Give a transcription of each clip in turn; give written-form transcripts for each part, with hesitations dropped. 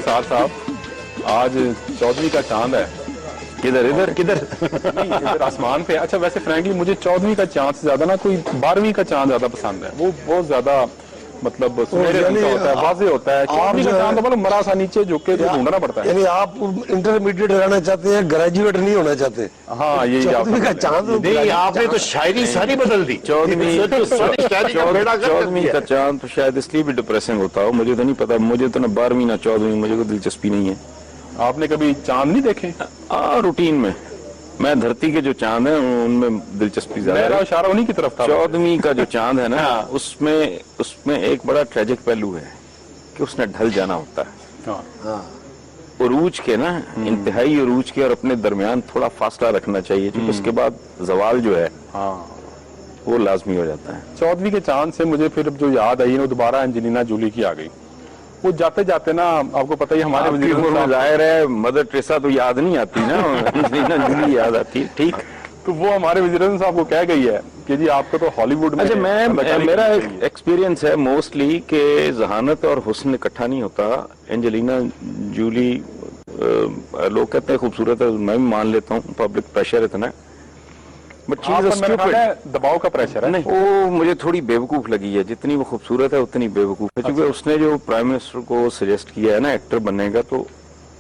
نثار صاحب آج 14ویں کا چاند ہے. کدھر ادھر کدھر نہیں ادھر آسمان پہ. اچھا ویسے فرینکلی مجھے 14ویں کا چاند سے زیادہ نا کوئی 12ویں کا چاند زیادہ پسند ہے. وہ بہت زیادہ مطلب سنہرے رنگ کا ہوتا ہے, واضح ہوتا ہے. 14ویں کا چاند تو مرا سا نیچے جھک کے ڈھونڈنا پڑتا ہے. یعنی آپ انٹرمیڈیٹ رہنا چاہتے ہیں, گریجویٹ نہیں ہونا چاہتے. ہاں یہی 14ویں کا چاند نہیں, آپ نے تو شاعری ساری بدل دی. 14ویں کا چاند تو شاید اس لیے بھی ڈپریسنگ ہوتا ہو, مجھے تو نہیں پتا. مجھے تو نہ 12ویں نہ 14ویں, مجھے کوئی دلچسپی نہیں ہے. آپ نے کبھی چاند نہیں دیکھے؟ روٹین میں دھرتی کے جو چاند ہیں ان میں دلچسپی زیادہ میرا ہے. اشارہ انہی کی طرف تھا. 14ویں کا جو چاند ہے نا اس میں ایک بڑا ٹریجک پہلو ہے کہ اس نے ڈھل جانا ہوتا ہے. ہاں عروج کے نا انتہائی عروج کے اور اپنے درمیان تھوڑا فاصلہ رکھنا چاہیے, کیونکہ اس کے بعد زوال جو ہے وہ لازمی ہو جاتا ہے. 14ویں کے چاند سے مجھے پھر جو یاد آئی نا, وہ دوبارہ انجلینا جولی کی آ گئی. وہ جاتے جاتے نا, آپ کو پتہ ہی ہمارے وزیر عمر میں ظاہر ہے مدر ٹریسا تو یاد نہیں آتی نا, انجلینا جولی یاد آتی ہے. ٹھیک, تو وہ ہمارے وزیر اعظم صاحب کو کہہ گئی ہے کہ جی آپ کو تو ہالی ووڈ میں. اچھا میرا ایکسپیرینس ہے موسٹلی کہ ذہانت اور حسن اکٹھا نہیں ہوتا. انجلینا جولی لوگ کہتے ہیں خوبصورت ہے, میں بھی مان لیتا ہوں, پبلک پریشر اتنا ہے. بٹ دباؤ کا پریشر ہے. وہ مجھے تھوڑی بیوقوف لگی ہے. جتنی وہ خوبصورت ہے اتنی بیوقوف ہے, کیونکہ اس نے جو پرائم منسٹر کو سجیسٹ کیا ہے نا ایکٹر بننے کا, تو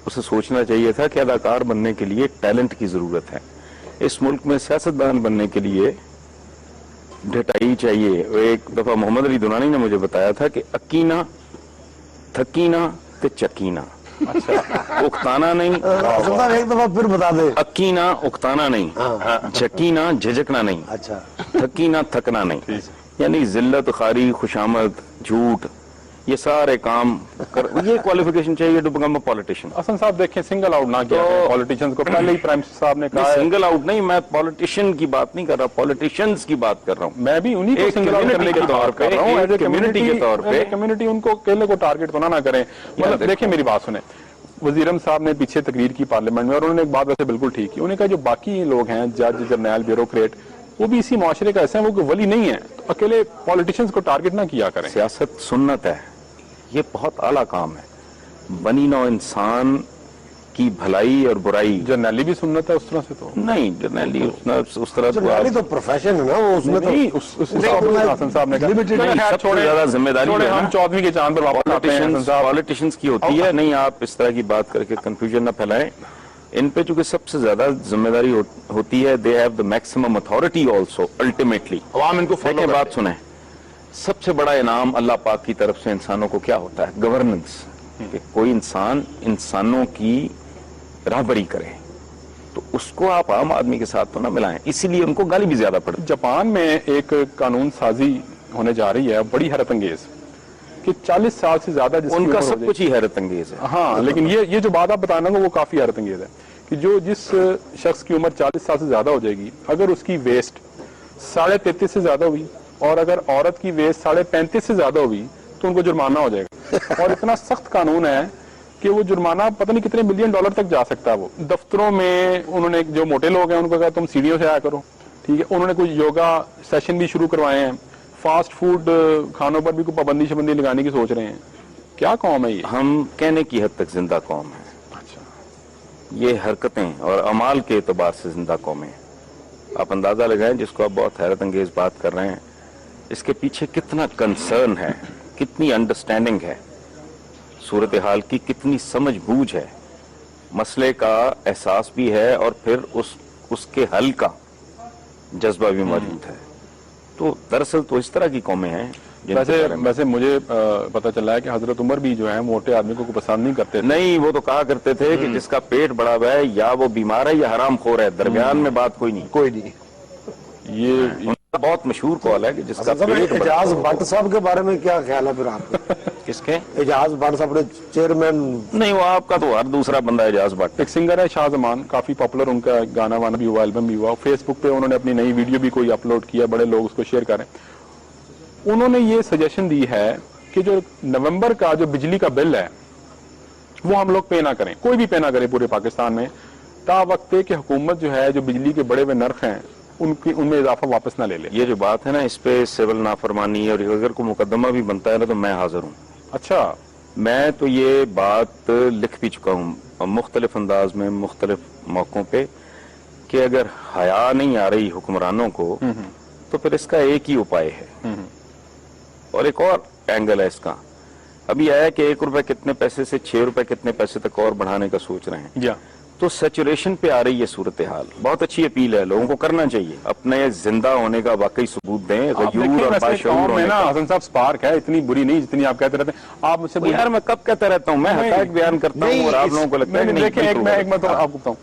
اسے سوچنا چاہیے تھا کہ اداکار بننے کے لیے ٹیلنٹ کی ضرورت ہے. اس ملک میں سیاستدان بننے کے لیے ڈھٹائی چاہیے. ایک دفعہ محمد علی دونانی نے مجھے بتایا تھا کہ اکینا تھکینا تے چکینا, اکتانا نہیں. ایک دفعہ پھر بتا دیں. اکینا اکتانا نہیں, چکینا جھجکنا نہیں, اچھا تھکینا تھکنا نہیں. یعنی ذلت, خاری, خوشامد, جھوٹ, یہ سارے کام یہ کوالیفیکیشن چاہیے ٹو بیکم اے پولیٹیشین. حسن صاحب دیکھیں سنگل آؤٹ نہ کیا پولیٹیشینز کو. پہلے ہی پرائم منسٹر صاحب نے کہا ہے سنگل آؤٹ نہیں, میں پولیٹیشین کی بات نہیں کر رہا, پولیٹیشینز کی بات کر رہا ہوں. میں بھی انہی کو سنگل آؤٹ کرنے کی بات کر رہا ہوں. ایز اے کمیونٹی کے طور پہ کمیونٹی ان کو اکیلے کو ٹارگٹ تو نہ کریں. مطلب دیکھیں میری بات سنیں, وزیر اعظم صاحب نے پیچھے تقریر کی پارلیمنٹ میں, اور انہوں نے ایک بات ویسے بالکل ٹھیک کی. انہوں نے کہا جو باقی لوگ ہیں, جج, جرنیل, بیوروکریٹ, وہ بھی اسی معاشرے کا ایسے ہیں, وہ کوئی ولی نہیں ہے, تو اکیلے پولیٹیشینز کو ٹارگٹ نہ کیا کریں. سیاست سنت ہے, یہ بہت اعلیٰ کام ہے. بنی نوع انسان کی بھلائی اور برائی. جرنیلی بھی سنت ہے اس طرح سے تو نہیں, جرنیلی اس طرح جرنیلی تو پروفیشن ہے نا, وہ اس میں تو حسن صاحب نے سب سے زیادہ ذمہ داری ہم 14ویں کے چاند پر واپس آتے ہیں. پولیٹیشینز کی ہوتی ہے. نہیں, آپ اس طرح کی بات کر کے کنفیوژن نہ پھیلائیں. ان پہ چونکہ سب سے زیادہ ذمہ داری ہوتی ہے, they have the maximum authority also ultimately. عوام ان کو فالو. بات سنیں, سب سے بڑا انعام اللہ پاک کی طرف سے انسانوں کو کیا ہوتا ہے؟ گورننس. کہ کوئی انسان انسانوں کی راہبری کرے, تو اس کو آپ عام آدمی کے ساتھ تو نہ ملائیں. اسی لیے ان کو گالی بھی زیادہ پڑتی. جاپان میں ایک قانون سازی ہونے جا رہی ہے بڑی حیرت انگیز, کہ 40 سال سے زیادہ ان کا سب کچھ ہی حیرت انگیز ہے. ہاں, لیکن یہ جو بات آپ بتانا وہ کافی حیرت انگیز ہے, کہ جس شخص کی عمر 40 سال سے زیادہ ہو جائے گی, اگر اس کی ویسٹ 33.5 سے زیادہ ہوئی, اور اگر عورت کی ویسٹ 35.5 سے زیادہ ہوئی, تو ان کو جرمانہ ہو جائے گا. اور اتنا سخت قانون ہے کہ وہ جرمانہ پتہ نہیں کتنے $ملین تک جا سکتا ہے. وہ دفتروں میں انہوں نے, جو موٹے لوگ ہیں ان کو کہا تم سیڑھیوں سے آیا کرو, ٹھیک ہے. انہوں نے کچھ یوگا سیشن بھی شروع کروائے ہیں. فاسٹ فوڈ کھانوں پر بھی کوئی پابندی لگانے کی سوچ رہے ہیں. کیا قوم ہے یہ؟ ہم کہنے کی حد تک زندہ قوم ہے. اچھا, یہ حرکتیں اور اعمال کے اعتبار سے زندہ قومیں. آپ اندازہ لگائیں, جس کو آپ بہت حیرت انگیز بات کر رہے ہیں, اس کے پیچھے کتنا کنسرن ہے, کتنی انڈرسٹینڈنگ ہے صورتحال کی, کتنی سمجھ بوجھ ہے, مسئلے کا احساس بھی ہے, اور پھر اس کے حل کا جذبہ بھی موجود ہے. تو دراصل تو اس طرح کی قومیں ہیں. ویسے مجھے پتہ چلا ہے کہ حضرت عمر بھی جو ہے موٹے آدمی کو پسند نہیں کرتے. نہیں, وہ تو کہا کرتے تھے کہ جس کا پیٹ بڑا ہوا ہے یا وہ بیمار ہے یا حرام خور ہے, درمیان میں بات کوئی نہیں. یہ بہت مشہور قول ہے کہ جس کا پیٹ. اعجاز بٹ صاحب کے بارے میں کیا خیال ہے پھر آپ کا؟ کس کے؟ اعجاز بٹ صاحب نے چیئرمین. نہیں, وہ آپ کا تو ہر دوسرا بندہ اعجاز بٹ. ایک سنگر ہے شاہ زمان, کافی پاپولر, ان کا گانا وانا بھی ہوا, البم بھی ہوا. فیس بک پہ انہوں نے اپنی نئی ویڈیو بھی کوئی اپلوڈ کیا, بڑے لوگ اس کو شیئر کریں. انہوں نے یہ سجیشن دی ہے کہ جو نومبر کا جو بجلی کا بل ہے وہ ہم لوگ پے نہ کریں, کوئی بھی پے نہ کرے پورے پاکستان میں, تا وقت کہ حکومت جو ہے جو بجلی کے بڑے ہوئے نرخ ہیں ان میں اضافہ واپس نہ لے لے. یہ جو بات ہے نا, اس پہ سول نافرمانی اور اگر کوئی مقدمہ بھی بنتا ہے نا تو میں حاضر ہوں. اچھا, میں تو یہ بات لکھ بھی چکا ہوں مختلف انداز میں مختلف موقعوں پہ کہ اگر حیا نہیں آ رہی حکمرانوں کو تو پھر اس کا ایک ہی اپائے ہے. اور ایک اور اینگل ہے اس کا. ابھی آیا کہ 1 روپے کتنے پیسے سے 6 روپے کتنے پیسے تک اور بڑھانے کا سوچ رہے ہیں. تو سیچوریشن پہ آ رہی ہے صورتحال. بہت اچھی اپیل ہے, لوگوں کو کرنا چاہیے, اپنے زندہ ہونے کا واقعی ثبوت دیں, غیور اور باشعور ہونے کا. حسن صاحب سپارک ہے, اتنی بری نہیں جتنی آپ کہتے رہتے ہیں. آپ مجھ سے یار میں کب کہتا رہتا ہوں, میں حقائق بیان کرتا ہوں اور آپ لوگوں کو لگتا ہے کہ دیکھیں ایک میں آپ کو بتاؤں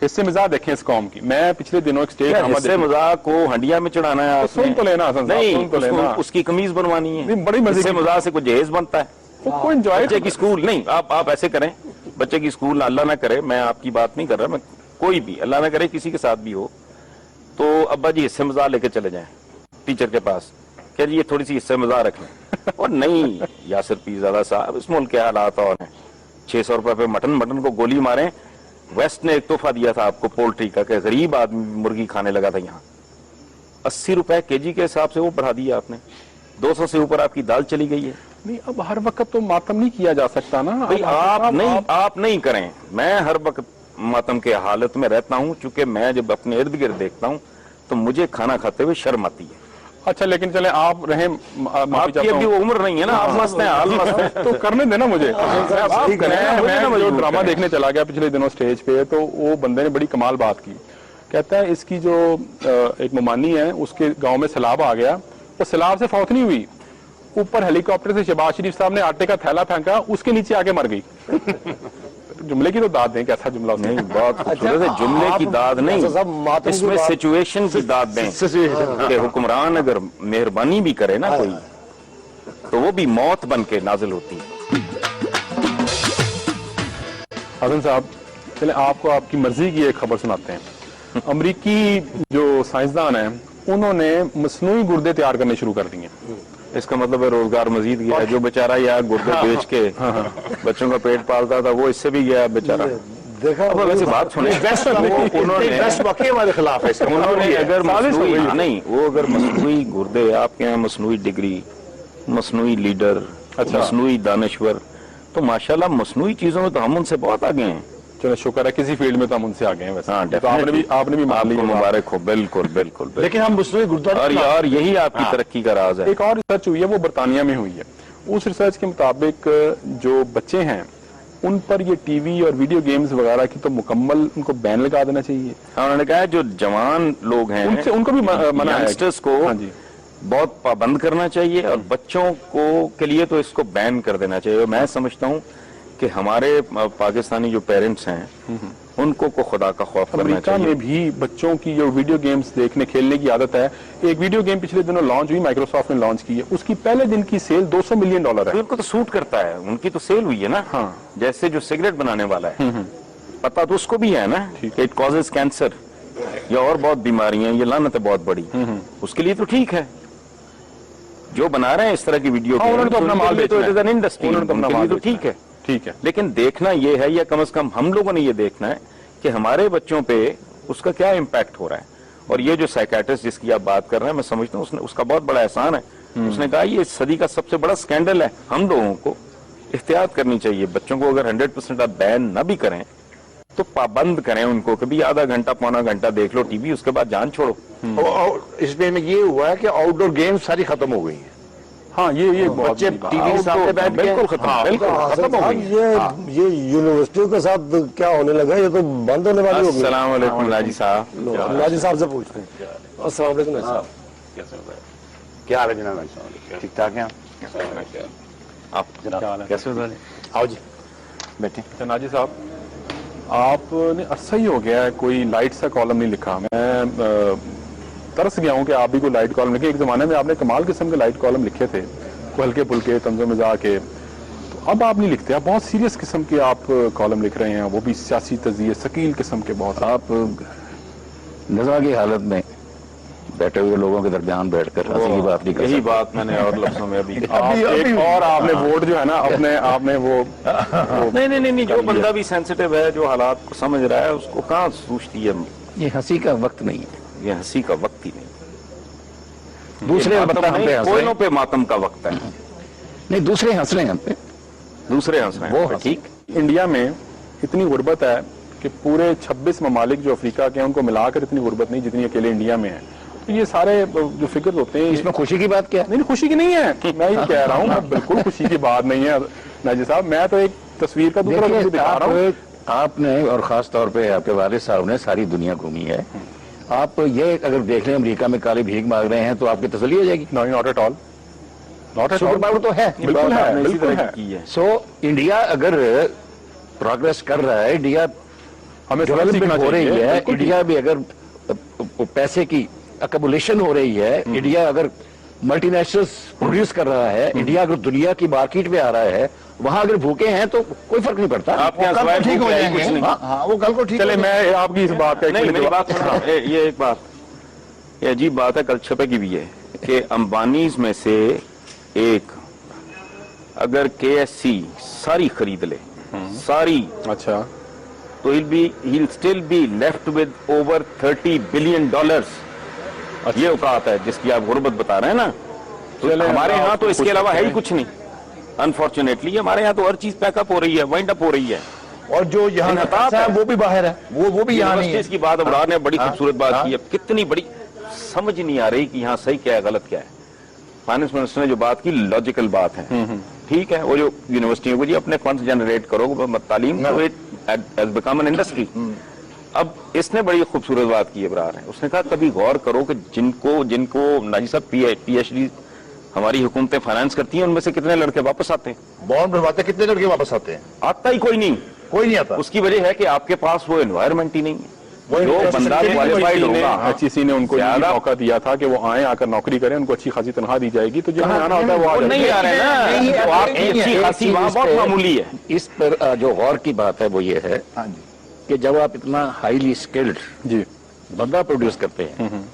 حصے مزاح دیکھیں اس قوم کی. میں پچھلے دنوں ایک اسٹیج حصے مزاح کو ہنڈیا میں چڑھانا ہے, سن تو لینا حسن صاحب, سن تو لینا. اس کی قمیض بنوانی ہے. بڑی مزے حصے مزاح سے کوئی جہیز بنتا ہے. کوئی انجوائے بچے کی اسکول نہیں, آپ ایسے کریں, بچے کی اسکول اللہ نہ کرے, میں آپ کی بات نہیں کر رہا, میں کوئی بھی اللہ نہ کرے کسی کے ساتھ بھی ہو, تو ابا جی حصے مزاح لے کے چلے جائیں ٹیچر کے پاس کہ جی یہ تھوڑی سی حصے مزاح رکھ لیں. اور نہیں یاسر پیرزادہ صاحب, اس ملک کے حالات اور ہیں. 600 روپے پہ مٹن کو گولی ماریں. ویسٹ نے ایک تحفہ دیا تھا آپ کو پولٹری کا کہ غریب آدمی مرغی کھانے لگا تھا یہاں. 80 روپے کے جی کے حساب سے وہ بڑھا دیا آپ نے. 200 سے اوپر آپ کی دال چلی گئی ہے. نہیں, اب ہر وقت تو ماتم نہیں کیا جا سکتا نا. آپ نہیں کریں. میں ہر وقت ماتم کے حالت میں رہتا ہوں, چونکہ میں جب اپنے ارد گرد دیکھتا ہوں تو مجھے کھانا کھاتے ہوئے شرم آتی ہے. اچھا لیکن چلیں آپ رہیں, آپ کی ابھی وہ عمر نہیں ہے نا, آپ مست ہیں, حال مست ہیں. تو کرنے دینا مجھے. میں جو ڈرامہ دیکھنے چلا گیا پچھلے دنوں اسٹیج پہ, تو وہ بندے نے بڑی کمال بات کی. کہتا ہے اس کی جو ایک ممانی ہے اس کے گاؤں میں سیلاب آ گیا, وہ سیلاب سے فوت نہیں ہوئی, اوپر ہیلی کاپٹر سے شہباز شریف صاحب نے آٹے کا تھیلا پھینکا, اس کے نیچے آ کے مر گئی. جملے کی تو داد دیں, کیسا جملہ نہیں, بہت خوبصورت ہے. جملے کی داد نہیں, اس میں سچویشن کی داد دیں کہ حکمران اگر مہربانی بھی کرے نا کوئی, تو وہ بھی موت بن کے نازل ہوتی ہے. حسن صاحب چلیں آپ کو آپ کی مرضی کی ایک خبر سناتے ہیں. امریکی جو سائنسدان ہیں انہوں نے مصنوعی گردے تیار کرنے شروع کر دیے. اس کا مطلب ہے روزگار مزید گیا ہے. جو بیچارہ یار گردے بیچ کے بچوں کا پیٹ پالتا تھا وہ اس سے بھی گیا بیچارہ. دیکھا ویسے بات سنیں, ہمارے خلاف ہے. انہوں نے اگر مصنوعی گردے, آپ کے یہاں مصنوعی ڈگری, مصنوعی لیڈر, مصنوعی دانشور, تو ماشاءاللہ مصنوعی چیزوں میں تو ہم ان سے بہت آگے ہیں. چلو شکر ہے کسی فیلڈ میں تو ہم ان سے آگے ہیں. ویسے آپ نے بھی مان لی, مبارک ہو. بالکل بالکل. لیکن ہم مصنوعی گردہ اور یہی آپ کی ترقی کا راز ہے. ایک اور ریسرچ ہوئی ہے, وہ برطانیہ میں ہوئی ہے. اس ریسرچ کے مطابق جو بچے ہیں ان پر یہ ٹی وی اور ویڈیو گیمز وغیرہ کی تو مکمل ان کو بین لگا دینا چاہیے. انہوں نے کہا جو جوان لوگ ہیں ان کو بھی منع ہے, ینگسٹرز کو بہت پابند کرنا چاہیے, اور بچوں کو کے لیے تو اس کو بین کر دینا چاہیے. میں سمجھتا ہوں کہ ہمارے پاکستانی جو پیرنٹس ہیں ان کو خدا کا خوف کرنا امریکہ چاہیے. میں بھی بچوں کی جو ویڈیو گیمز دیکھنے کھیلنے کی عادت ہے, ایک ویڈیو گیم پچھلے دنوں لانچ ہوئی, مائکروسافٹ نے لانچ کی ہے, اس کی پہلے دن کی سیل $200 ملین ہے. ان کو تو سوٹ کرتا ہے, ان کی تو سیل ہوئی ہے نا. ہاں, جیسے جو سگریٹ بنانے والا ہے پتا تو اس کو بھی ہے نا کہ اٹ کازز کینسر یا اور بہت بیماریاں, یہ لعنت ہے بہت بڑی. اس کے لیے تو ٹھیک ہے جو بنا رہے ہیں اس طرح کی ویڈیو تو ٹھیک ہے. ٹھیک ہے, لیکن دیکھنا یہ ہے, یا کم از کم ہم لوگوں نے یہ دیکھنا ہے کہ ہمارے بچوں پہ اس کا کیا امپیکٹ ہو رہا ہے. اور یہ جو سائیکیٹرسٹ جس کی آپ بات کر رہے ہیں, میں سمجھتا ہوں اس کا بہت بڑا احسان ہے. اس نے کہا یہ صدی کا سب سے بڑا سکینڈل ہے. ہم لوگوں کو احتیاط کرنی چاہیے. بچوں کو اگر 100% آپ بین نہ بھی کریں تو پابند کریں ان کو, کبھی آدھا گھنٹہ پونا گھنٹہ دیکھ لو ٹی وی, اس کے بعد جان چھوڑو. اس میں یہ ہوا ہے کہ آؤٹ ڈور گیم ساری ختم ہو گئی ہیں. ہاں یہ بچے ٹی وی سامنے بیٹھ کے بالکل ختم ہو گئی. یہ یونیورسٹیوں کے ساتھ کیا ہونے لگا, یہ تو بند ہونے والی ہو گئی. السلام علیکم ناجی صاحب. ناجی صاحب سے پوچھتے ہیں. السلام علیکم صاحب, کیا حال ہے جناب؟ ٹھیک ٹھاک ہیں آپ کیسے ہو؟ آؤ جی بیٹھیں. ناجی صاحب آپ نے عرصہ ہی ہو گیا ہے کوئی لائٹ سا کالم نہیں لکھا. میں ترس گیا ہوں کہ آپ بھی کوئی لائٹ کالم لکھے. ایک زمانے میں آپ نے کمال قسم کے لائٹ کالم لکھے تھے, کوئی ہلکے پھلکے طنز و مزاح کے. تو اب آپ نہیں لکھتے, آپ بہت سیریس قسم کے آپ کالم لکھ رہے ہیں, وہ بھی سیاسی تجزیے ثقیل قسم کے. بہت آپ نظر کی حالت میں بیٹھے ہوئے لوگوں کے درمیان بیٹھ کر ہنسی کی بات نہیں کر یہی سکتے. بات میں نے اور لفظوں میں ابھی اور آپ نے ووٹ جو ہے نا اپنے آپ نے وہ نہیں, جو بندہ بھی سینسٹیو ہے, جو حالات کو سمجھ رہا ہے, اس کو کہاں سوچتی ہے. یہ ہنسی کا وقت نہیں ہے, یہ ہنسی کا وقت ہی نہیں. دوسرے البتہ ہم پہ ہنس رہے کوئنوں ہیں. پہ ماتم کا وقت ہے. نہیں, دوسرے ہنس رہے ہیں ہم پہ. दूसरे हंस रहे हैं, ठीक। इंडिया में इतनी गुर्बत है कि पूरे 26 ममालिक जो अफ्रीका के हैं उनको मिलाकर इतनी गुर्बत नहीं जितनी अकेले इंडिया में है। तो ये सारे जो फिक्र होते हैं, इसमें खुशी की बात क्या है? नहीं, खुशी की नहीं है, मैं ये कह रहा हूँ, बिल्कुल खुशी की बात नहीं है नाजी साहब, मैं तो एक तस्वीर का दूसरा देखिए, दिखा रहा हूँ। आपने और खास तौर पे आपके वालिद साहब ने सारी दुनिया घूमी है। आप ये अगर देख लें अमेरिका में काली भीख मांग रहे हैं तो आपकी तसल्ली हो जाएगी। Not at all, not at super all, power तो है, बिल्कुल है, बिल्कुल है। की है। सो इंडिया अगर प्रोग्रेस कर रहा है, इंडिया हमें समझ डेवलपमेंट सीखना हो रही चाहिए, है, बिल्कुल इंडिया भी अगर पैसे की अकमुलेशन हो रही है, इंडिया अगर मल्टीनेशनल्स प्रोड्यूस कर रहा है, इंडिया अगर दुनिया की मार्केट में आ रहा है, वहां अगर भूखे हैं तो कोई फर्क नहीं पड़ता। आपके यहाँ कल सिवाय को ठीक भूख हो है ही जाएंगे। कुछ नहीं। हाँ, वो कल को ठीक चले हो मैं आपकी इस बात का एक नहीं, मिनट मेरी जवाब- बात सुनो, ये एक बात, ये अजीब बात है, कल छपेगी भी है कि अंबानीज में से एक अगर KSC सारी खरीद ले, सारी, अच्छा, तो he'll still be left with over $30 billion। ये औकात है जिसकी आप गुर्बत बता रहे हैं ना। तो चले, हमारे यहाँ तो आप इसके कुछ अलावा है ही कहें। कुछ नहीं। अनफॉर्चुनेटली हमारे यहाँ तो हर चीज पैकअप हो रही है, वाइंड अप हो रही है। और जो यहाँ इनहताब पैसा है है। वो भी बाहर है, वो भी यहाँ नहीं है। यूनिवर्सिटीज की बात अबरार ने बड़ी हाँ, खूबसूरत बात हाँ। की है, कितनी बड़ी समझ नहीं आ रही कि यहाँ सही क्या है गलत क्या है। फाइनेंस मिनिस्टर ने जो बात की लॉजिकल बात है, ठीक है, वो जो यूनिवर्सिटियों को जी अपने फंड जनरेट करो, तालीम तो it has become an industry. अब इसने बड़ी खूबसूरत बात की अबरार है, उसने कहा कभी गौर करो कि जिनको नाजी साहब PhD हमारी हुकूमतें फाइनेंस करती हैं, उनमें से कितने लड़के वापस आते हैं? बॉन्ड भरवाते कितने लड़के वापस आते हैं? आता ही कोई नहीं। कोई नहीं आता। उसकी वजह है कि आपके पास वो एनवायरमेंट ही नहीं है। वो जो बंदा क्वालिफाइड होगा, HEC ने उनको ये ज्यादा- मौका दिया था कि वो आए, आकर नौकरी करें, उनको अच्छी खासी तनख्वाह दी जाएगी, तो जिन्हें आना होता है वो आ वो जाते नहीं हैं। आ रहे नहीं ना, है, तो आपकी नहीं है। अच्छी खासी वहां बहुत मामूली है। इस पर जो गौर की बात है वो ये है हाँ जी, कि जब आप इतना हाईली स्किल्ड जी, बंदा प्रोड्यूस करते हैं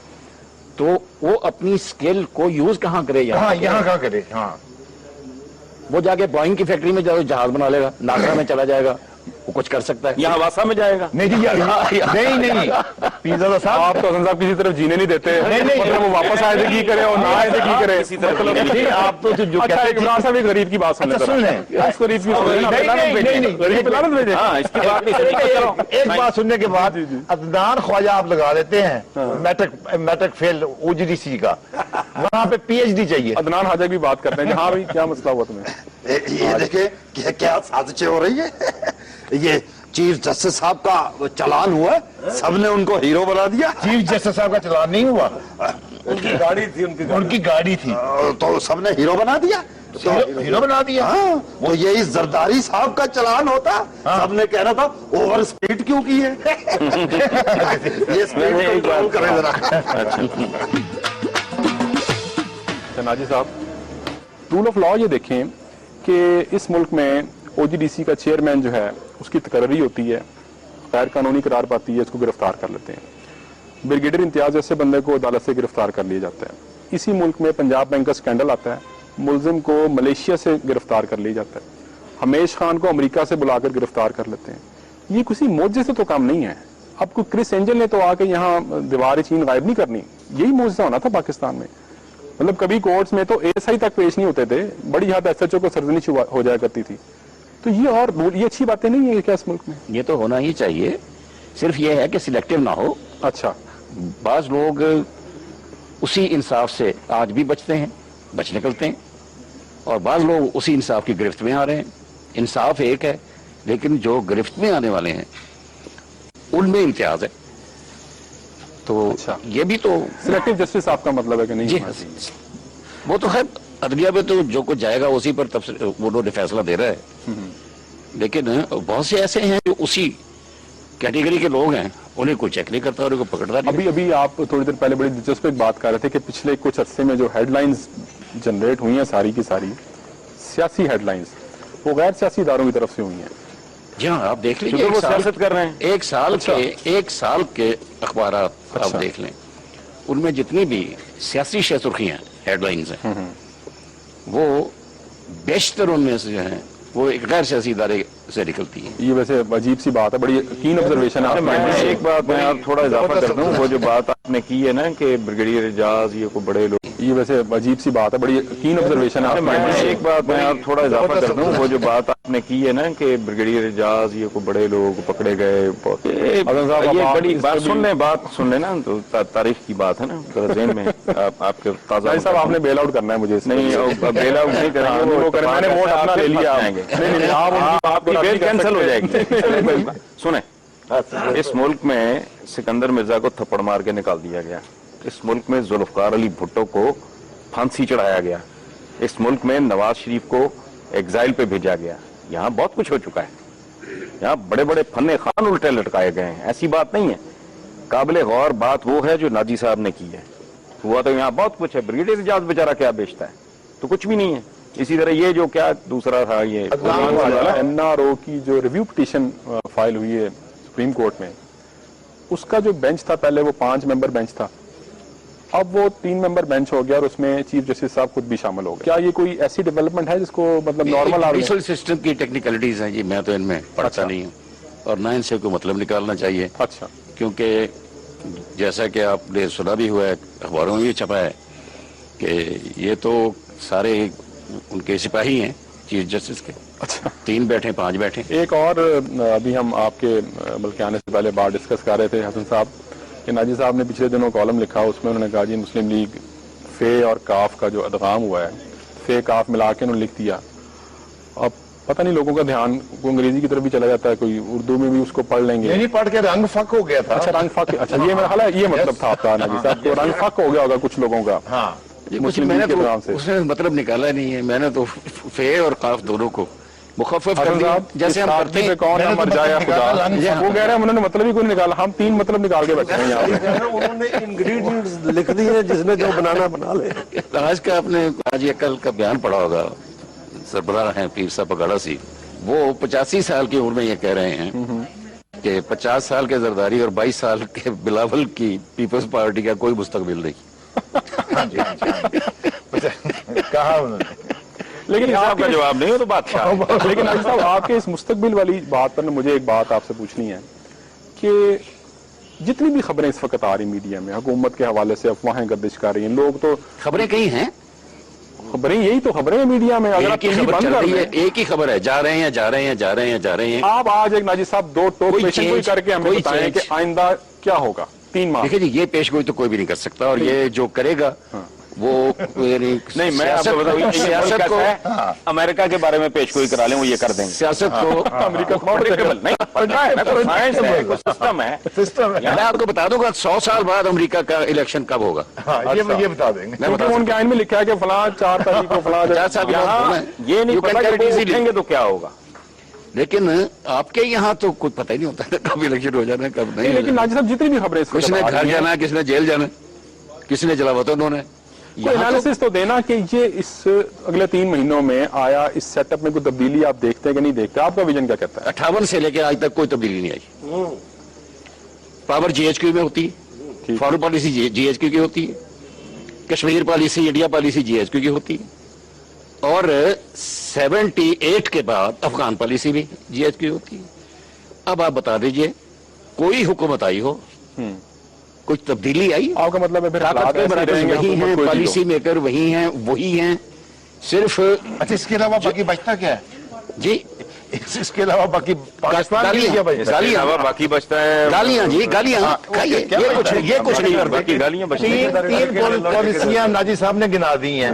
तो वो अपनी स्किल को यूज कहाँ करे? हाँ, यहाँ कहाँ करे? हाँ, वो जाके बोइंग की फैक्ट्री में जाकर जहाज बना लेगा, नासा में चला जाएगा, वो कुछ कर सकता है। यहाँ वासा में जाएगा। नहीं जी, नहीं पिज़्ज़ा साहब, आप तो हसन साहब किसी तरफ जीने नहीं देते, नहीं। मतलब वो वापस आए थे की करे और ना आए थे की करे। किसी तरफ मतलब नहीं। नहीं, आप तो जो अच्छा, कहते एक इमरान साहब एक गरीब की बात सुन अच्छा, सुन लें। इस गरीब की सुन लें, नहीं, लानत नहीं, भेजें। नहीं। गरीब पे लानत भेजें। हाँ, इसकी बात नहीं सुनी। एक बात सुनने के बाद अदनान ख्वाजा आप लगा देते हैं, मैट्रिक फेल OGDC का, वहाँ पे PhD चाहिए। अदनान हाजा की बात करते हैं, हाँ भाई क्या मसला हुआ तुम्हें? ये देखे कि क्या साजिशें हो रही है। ये चीफ जस्टिस साहब का चालान हुआ, सबने उनको हीरो बना दिया। चीफ जस्टिस साहब का चलान नहीं हुआ, उनकी गाड़ी थी, उनकी गाड़ी थी, तो सबने हीरो बना दिया। हीरो बना दिया। हाँ, तो यही जरदारी साहब का चालान होता, सबने कहना था ओवर स्पीड क्यों की है। ये स्पीड कंट्रोल करें जरा। नाजी साहब, रूल ऑफ लॉ ये देखें कि इस मुल्क में OGDC का चेयरमैन जो है उसकी तकर्री होती है, गैर कानूनी करार पाती है, इसको गिरफ्तार कर लेते हैं। ब्रिगेडियर इम्तियाज जैसे बंदे को अदालत से गिरफ्तार कर लिया जाता है। इसी मुल्क में पंजाब बैंक का स्कैंडल आता है, मुलजिम को मलेशिया से गिरफ्तार कर लिया जाता है। हमेश खान को अमेरिका से बुलाकर गिरफ्तार कर लेते हैं। ये किसी मौजे से तो काम नहीं है। अब कोई क्रिस एंजल ने तो आके यहाँ दीवार चीन गायब नहीं करनी, यही मौजा होना था पाकिस्तान में। मतलब कभी कोर्ट्स में तो ASI तक पेश नहीं होते थे, बड़ी हद SHO को सरजनी हो जाया करती थी। तो ये अच्छी बातें नहीं है क्या इस मुल्क में? ये तो होना ही चाहिए, सिर्फ ये है कि सिलेक्टिव ना हो। अच्छा, बाज लोग उसी इंसाफ से आज भी बचते हैं, बच निकलते हैं, और बाज लोग उसी इंसाफ की गिरफ्त में आ रहे हैं। इंसाफ एक है, लेकिन जो गिरफ्त में आने वाले हैं उनमें इम्तियाज है। तो अच्छा। ये भी तो सिलेक्टिव जस्टिस आपका मतलब है कि नहीं? जी हाँ, वो तो खैर अदलिया में तो जो कुछ जाएगा उसी पर तब वो उन्होंने फैसला दे रहा है। लेकिन बहुत से ऐसे हैं जो उसी कैटेगरी के लोग हैं, उन्हें कोई चेक नहीं करता और उनको पकड़ता नहीं। अभी आप थोड़ी देर पहले बड़ी दिलचस्प एक बात कर रहे थे कि पिछले कुछ अरसे में जो हेडलाइंस जनरेट हुई हैं सारी की सारी सियासी हेडलाइंस, वो गैर सियासी इदारों की तरफ से हुई हैं। जी हाँ, आप देख लीजिए, क्योंकि वो सियासत कर रहे हैं। एक साल के अखबार आप अच्छा। देख लें, उनमें जितनी भी सियासी सुर्खियां हेडलाइंस हैं, वो बेशतर उनमें से जो हैं वो एक गैर सियासी इदारे से निकलती है। ये वैसे अजीब सी बात है, बड़ी कीन ऑब्जर्वेशन है मैं आपकी। एक बात मैं आप थोड़ा इजाफा कर दूं, वो जो बात आपने की है ना कि ब्रिगेडियर एजाज ये को बड़े लोग, ये वैसे अजीब सी बात है, बड़ी कीन ऑब्जर्वेशन है मैं आपकी। एक बात मैं आप थोड़ा इजाफा कर दूं, वो जो बात आपने की है ना कि ब्रिगेडियर एजाज ये को बड़े लोग पकड़े गए, ये बड़ी बात सुन लेना तो तारीख की बात है ना, जरा ज़हन में आपके ताज़ा साहब आपने बेल आउट करना है मुझे इसमें। नहीं बेल आउट नहीं करेंगे, वो करें, मैंने वोट अपना ले लिया। नहीं आपकी बेल कैंसिल हो जाएगी। सुने, इस मुल्क में सिकंदर मिर्जा को थप्पड़ मार के निकाल दिया गया, इस मुल्क में जुल्फकार अली भुट्टो को फांसी चढ़ाया गया, इस मुल्क में नवाज शरीफ को एग्जाइल पे भेजा गया, यहाँ बहुत कुछ हो चुका है, यहाँ बड़े बड़े फन्ने खान उल्टे लटकाए गए हैं, ऐसी बात नहीं है। काबिल गौर बात वो है जो नाजी साहब ने की है, हुआ तो यहाँ बहुत कुछ है। ब्रिगेडियर एजाज बेचारा क्या बेचता है, तो कुछ भी नहीं है। इसी तरह ये जो क्या दूसरा था, ये NRO की जो रिव्यू पिटीशन फाइल हुई है सुप्रीम कोर्ट में, उसका जो बेंच था पहले वो 5 मेंबर बेंच था, अब वो 3 मेंबर बेंच हो गया और उसमें चीफ जस्टिस साहब खुद भी शामिल हो गए। क्या ये कोई ऐसी डेवलपमेंट है जिसको मतलब नॉर्मल जुडिशल सिस्टम की टेक्निकलिटीज हैं जी, मैं तो इनमें पढ़ता नहीं हूँ और ना इनसे कोई मतलब निकालना चाहिए। अच्छा, क्योंकि जैसा कि आपने सुना भी हुआ है, अखबारों में भी छपा है कि ये तो सारे उनके सिपाही हैं चीफ जस्टिस के। अच्छा, 3 बैठे 5 बैठे। एक और अभी हम आपके बल्कि आने से पहले बात डिस्कस कर रहे थे हसन साहब कि नाजी साहब ने पिछले दिनों कॉलम लिखा, उसमें उन्होंने कहा जी मुस्लिम लीग फे और काफ का जो अदगाम हुआ है, फे काफ मिला के उन्होंने लिख दिया। अब पता नहीं लोगों का ध्यान को अंग्रेजी की तरफ भी चला जाता है, कोई उर्दू में भी उसको पढ़ लेंगे। नहीं पढ़ के रंग फक हो गया था। अच्छा, रंग फक, अच्छा ये मेरा ख्याल है ये मतलब था आपका नाजी साहब, तो रंग फक हो गया होगा कुछ लोगों का। हाँ, मुस्लिम मैंने लीग के नाम तो से। उसने मतलब निकाला नहीं है, मैंने तो फे और काफ दोनों को मुखफ़फ़ कर दिया, जैसे हम करते हैं। कौन है मर जाए खुदा, वो कह रहे हैं उन्होंने मतलब ही कोई नहीं निकाला, हम 3 मतलब निकाल के बैठे हैं यहाँ पे। उन्होंने इंग्रेडिएंट्स लिख दिए हैं, जिसने जो बनाना बना ले। आज का आपने आज ये कल का बयान पढ़ा होगा, सरबराह हैं पीर साहब बगाड़ा सी, वो 85 साल की उम्र में ये कह रहे हैं कि 50 साल के जरदारी और 22 साल के बिलावल की पीपल्स पार्टी का कोई मुस्तकबिल नहीं। कहा उन्होंने, लेकिन आपका जवाब नहीं हो तो बादशाह। लेकिन नाजी साहब आपके इस मुस्तकबिल वाली बात पर मुझे एक बात आपसे पूछनी है कि जितनी भी खबरें इस वक्त आ रही मीडिया में हुकूमत के हवाले से अफवाहें गर्दिश कर रही हैं, लोग तो खबरें कई हैं, खबरें यही तो खबरें हैं मीडिया में, अगर आप एक ही टीवी खबर बंद चल कर रही है, दें। एक ही खबर है, जा रहे हैं जा रहे हैं जा रहे हैं जा रहे हैं। आप आज एक नाजी साहब 2 टॉक कोई पेशन कोई change, करके हमें कोई बताएं कि change। आइंदा क्या होगा 3 माह। देखिए जी, ये पेशगोई तो कोई भी नहीं कर सकता, और ये जो करेगा वो नहीं, मैं आपको बताऊं सियासत को अमेरिका के बारे में पेशगोई करा लें, वो ये कर देंगे। सियासत को अमेरिका Predictable, नहीं पता है, तो साइंस है, कोई सिस्टम है। सिस्टम है। मैं आपको बता दूंगा 100 साल बाद अमेरिका का इलेक्शन कब होगा। हाँ, ये बता देंगे। मैं क्योंकि बता उनके आइन में लिखा है कि फलां 4 तारीख को फलां 50 साल यहाँ ये नहीं You can पता कि tell it वो easily। उठेंगे तो क्या होगा। लेकिन आपके यहाँ तो कुछ पता ही नहीं होता कब इलेक्शन हो जाना है कब नहीं। लेकिन नाजी साहब जितनी भी खबरें इस वक्त किसने आ घर रही हैं, जाना है, किसने जेल जाना है, किसने जलावतन होना है, कोई एनालिसिस तो देना कि ये इस अगले 3 महीनों में आया इस सेटअप में कोई तब्दीली आप देखते हैं कि नहीं देखते, आपका विजन क्या कहता है? 58 से लेकर आज तक कोई तब्दीली नहीं आई। पावर GHQ में होती है, फॉरेन पॉलिसी GHQ की होती है, Kashmir policy India policy GHQ की होती है, और 78 के बाद अफगान पॉलिसी भी GHQ होती है। अब आप बता दीजिए कोई हुकूमत आई हो, कुछ तब्दीली आई? आपका मतलब है फिर ताकत हालात के ऐसे बराबर रहेंगे, वही हुकूमत हैं, कोई भी हो। पॉलिसी मेकर वही हैं, वही हैं, सिर्फ अच्छा, इसके अलावा बाकी बचता क्या है? जी इसके अलावा बाकी पाकिस्तान के लिए क्या बचता है? गालियां, बाकी बचता है गालियां जी, गालियां खाइए, ये कुछ नहीं करते। बाकी गालियां बचती हैं। 3 पॉलिसियां नाजी साहब ने गिना दी हैं,